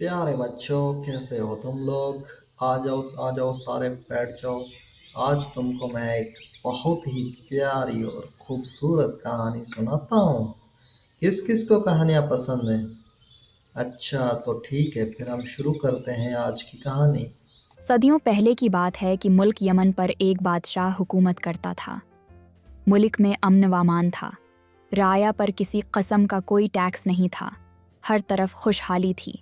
प्यारे बच्चों, कैसे हो तुम लोग। आ जाओ सारे बैठ जाओ। आज तुमको मैं एक बहुत ही प्यारी और खूबसूरत कहानी सुनाता हूँ। किस किस को कहानियाँ पसंद हैं? अच्छा, तो ठीक है, फिर हम शुरू करते हैं आज की कहानी। सदियों पहले की बात है कि मुल्क यमन पर एक बादशाह हुकूमत करता था। मुल्क में अमन व अमान था। राया पर किसी कस्म का कोई टैक्स नहीं था। हर तरफ खुशहाली थी,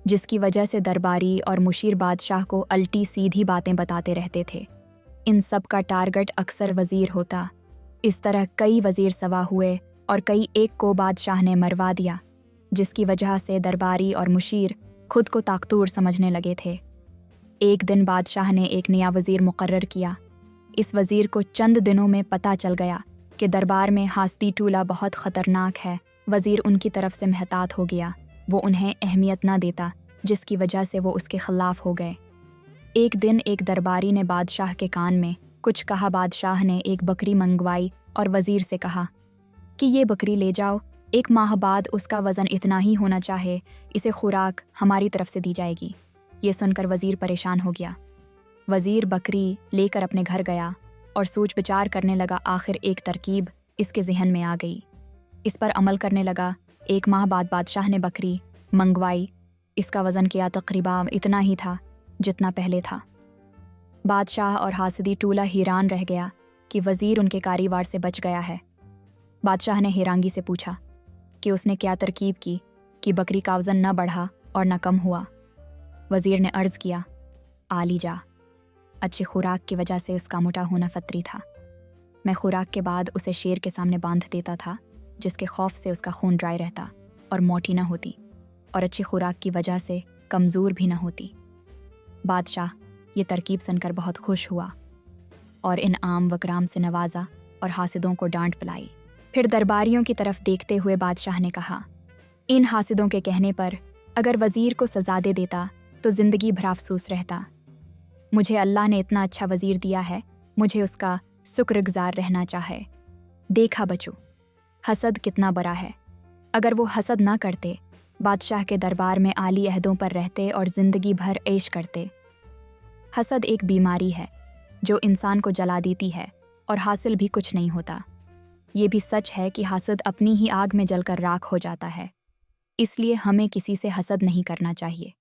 जिसकी वजह से दरबारी और मुशीर बादशाह को अल्टी सीधी बातें बताते रहते थे। इन सब का टारगेट अक्सर वजीर होता। इस तरह कई वजीर सवा हुए और कई एक को बादशाह ने मरवा दिया, जिसकी वजह से दरबारी और मुशीर खुद को ताकतूर समझने लगे थे। एक दिन बादशाह ने एक नया वजीर मुकर्रर किया। इस वजीर को चंद दिनों में पता चल गया कि दरबार में हास्ती टूला बहुत ख़तरनाक है। वजीर उनकी तरफ से महतात हो गया। वो उन्हें अहमियत न देता, जिसकी वजह से वो उसके खिलाफ हो गए। एक दिन एक दरबारी ने बादशाह के कान में कुछ कहा। बादशाह ने एक बकरी मंगवाई और वजीर से कहा कि ये बकरी ले जाओ। 1 माह बाद उसका वज़न इतना ही होना चाहे, इसे खुराक हमारी तरफ से दी जाएगी। ये सुनकर वज़ीर परेशान हो गया। वज़ीर बकरी लेकर अपने घर गया और सोच विचार करने लगा। आखिर एक तरकीब इसके जहन में आ गई। इस पर अमल करने लगा। 1 माह बाद बादशाह ने बकरी मंगवाई। इसका वज़न किया तकरीबन इतना ही था जितना पहले था। बादशाह और हासिदी टूला हैरान रह गया कि वज़ीर उनके कारीवार से बच गया है। बादशाह ने हैरांगी से पूछा कि उसने क्या तरकीब की कि बकरी का वज़न न बढ़ा और न कम हुआ। वज़ीर ने अर्ज़ किया, आली जा, अच्छी खुराक की वजह से उसका मोटा होना फतरी था। मैं खुराक के बाद उसे शेर के सामने बांध देता था, जिसके खौफ से उसका खून ड्राई रहता और मोटी न होती, और अच्छी खुराक की वजह से कमज़ोर भी न होती। बादशाह ये तरकीब सुनकर बहुत खुश हुआ और इनाम वकराम से नवाजा और हासिदों को डांट पिलाई। फिर दरबारियों की तरफ देखते हुए बादशाह ने कहा, इन हासिदों के कहने पर अगर वज़ीर को सज़ा दे देता तो ज़िंदगी भर अफसोस रहता। मुझे अल्लाह ने इतना अच्छा वज़ीर दिया है, मुझे उसका शुक्रगुज़ार रहना चाहे। देखा बच्चों, हसद कितना बड़ा है। अगर वो हसद ना करते, बादशाह के दरबार में आली अहदों पर रहते और ज़िंदगी भर ऐश करते। हसद एक बीमारी है जो इंसान को जला देती है और हासिल भी कुछ नहीं होता। ये भी सच है कि हासिद अपनी ही आग में जलकर राख हो जाता है। इसलिए हमें किसी से हसद नहीं करना चाहिए।